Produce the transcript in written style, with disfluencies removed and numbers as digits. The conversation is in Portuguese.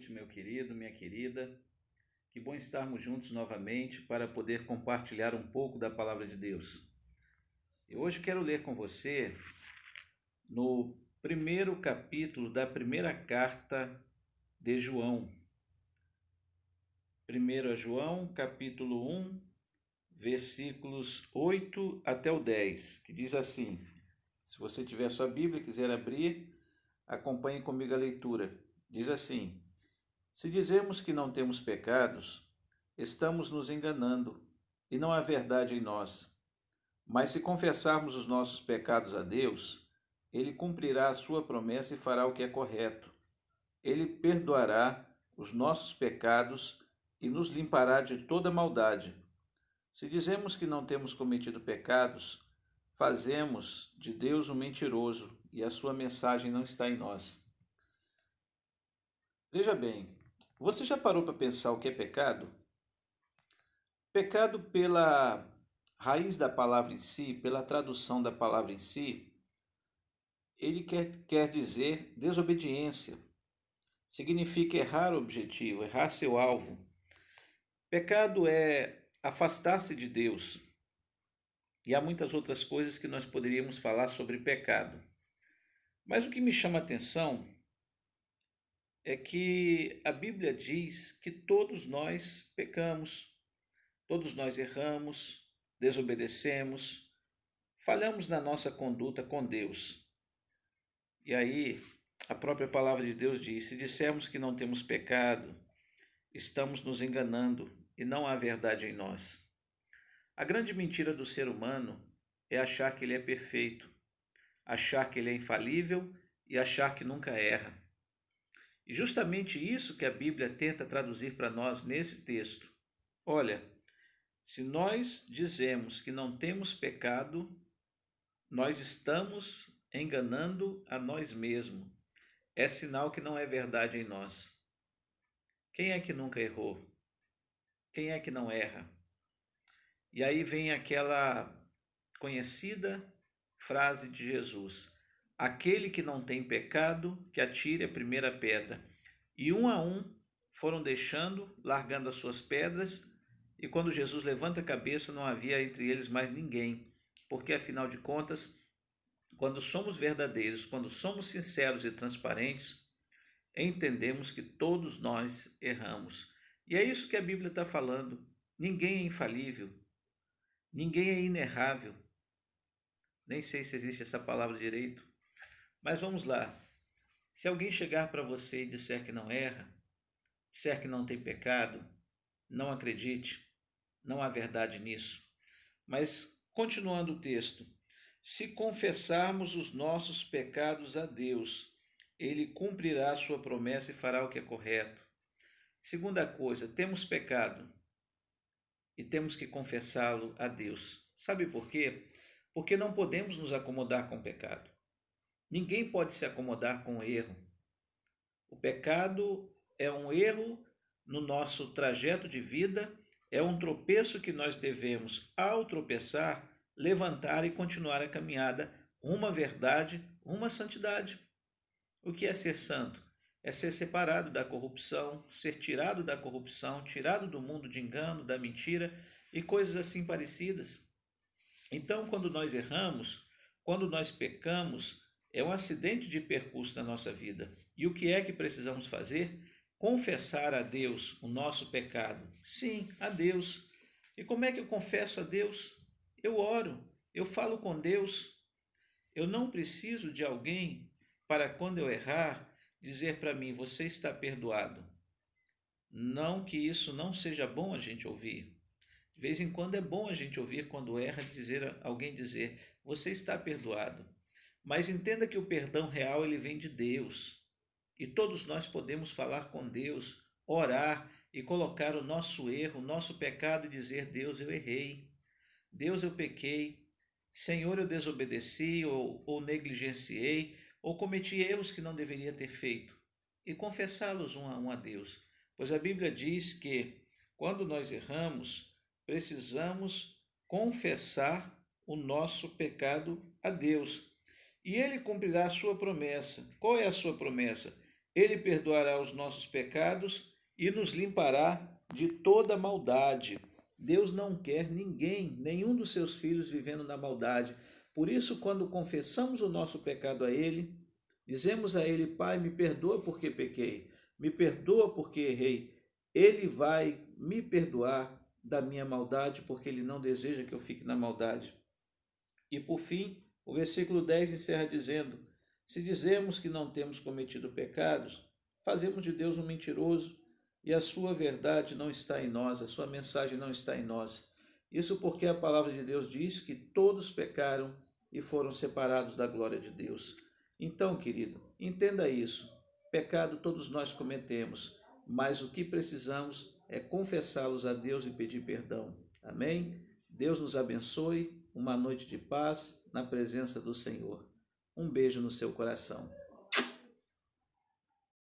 noite, meu querido, minha querida. Que bom estarmos juntos novamente para poder compartilhar um pouco da palavra de Deus. E hoje quero ler com você no primeiro capítulo da primeira carta de João. 1 João, capítulo 1, versículos 8 até o 10, que diz assim: se você tiver sua Bíblia e quiser abrir, acompanhe comigo a leitura. Diz assim: se dizemos que não temos pecados, estamos nos enganando e não há verdade em nós. Mas se confessarmos os nossos pecados a Deus, Ele cumprirá a sua promessa e fará o que é correto. Ele perdoará os nossos pecados e nos limpará de toda maldade. Se dizemos que não temos cometido pecados, fazemos de Deus um mentiroso e a sua mensagem não está em nós. Veja bem, você já parou para pensar o que é pecado? Pecado, pela raiz da palavra em si, pela tradução da palavra em si, ele quer dizer desobediência. Significa errar o objetivo, errar seu alvo. Pecado é afastar-se de Deus. E há muitas outras coisas que nós poderíamos falar sobre pecado. Mas o que me chama a atenção é que a Bíblia diz que todos nós pecamos, todos nós erramos, desobedecemos, falhamos na nossa conduta com Deus. E aí, a própria palavra de Deus diz: se dissermos que não temos pecado, estamos nos enganando e não há verdade em nós. A grande mentira do ser humano é achar que ele é perfeito, achar que ele é infalível e achar que nunca erra. E justamente isso que a Bíblia tenta traduzir para nós nesse texto. Olha, se nós dizemos que não temos pecado, nós estamos enganando a nós mesmos. É sinal que não é verdade em nós. Quem é que nunca errou? Quem é que não erra? E aí vem aquela conhecida frase de Jesus: aquele que não tem pecado, que atire a primeira pedra. E um a um foram deixando, largando as suas pedras, e quando Jesus levanta a cabeça, não havia entre eles mais ninguém, porque afinal de contas, quando somos verdadeiros, quando somos sinceros e transparentes, entendemos que todos nós erramos. E é isso que a Bíblia está falando. Ninguém é infalível, ninguém é inerrável. Nem sei se existe essa palavra direito, mas vamos lá. Se alguém chegar para você e disser que não erra, disser que não tem pecado, não acredite, não há verdade nisso. Mas, continuando o texto, se confessarmos os nossos pecados a Deus, Ele cumprirá a sua promessa e fará o que é correto. Segunda coisa, temos pecado e temos que confessá-lo a Deus. Sabe por quê? Porque não podemos nos acomodar com o pecado. Ninguém pode se acomodar com o erro. O pecado é um erro no nosso trajeto de vida, é um tropeço que nós devemos, ao tropeçar, levantar e continuar a caminhada rumo à verdade, rumo à santidade. O que é ser santo? É ser separado da corrupção, ser tirado da corrupção, tirado do mundo de engano, da mentira e coisas assim parecidas. Então, quando nós erramos, quando nós pecamos, é um acidente de percurso na nossa vida. E o que é que precisamos fazer? Confessar a Deus o nosso pecado. Sim, a Deus. E como é que eu confesso a Deus? Eu oro, eu falo com Deus. Eu não preciso de alguém para, quando eu errar, dizer para mim: você está perdoado. Não que isso não seja bom a gente ouvir. De vez em quando é bom a gente ouvir, quando erra, alguém dizer: você está perdoado. Mas entenda que o perdão real ele vem de Deus. E todos nós podemos falar com Deus, orar e colocar o nosso erro, o nosso pecado e dizer: Deus, eu errei. Deus, eu pequei. Senhor, eu desobedeci ou negligenciei ou cometi erros que não deveria ter feito. E confessá-los um a Deus. Pois a Bíblia diz que quando nós erramos, precisamos confessar o nosso pecado a Deus. E Ele cumprirá a sua promessa. Qual é a sua promessa? Ele perdoará os nossos pecados e nos limpará de toda maldade. Deus não quer nenhum dos seus filhos vivendo na maldade. Por isso, quando confessamos o nosso pecado a Ele, dizemos a Ele: Pai, me perdoa porque pequei, me perdoa porque errei. Ele vai me perdoar da minha maldade, porque Ele não deseja que eu fique na maldade. E por fim, o versículo 10 encerra dizendo: Se dizemos que não temos cometido pecados, fazemos de Deus um mentiroso e a sua verdade não está em nós, a sua mensagem não está em nós. Isso porque a palavra de Deus diz que todos pecaram e foram separados da glória de Deus. Então, querido, entenda isso. Pecado todos nós cometemos, mas o que precisamos é confessá-los a Deus e pedir perdão. Amém? Deus nos abençoe. Uma noite de paz na presença do Senhor. Um beijo no seu coração.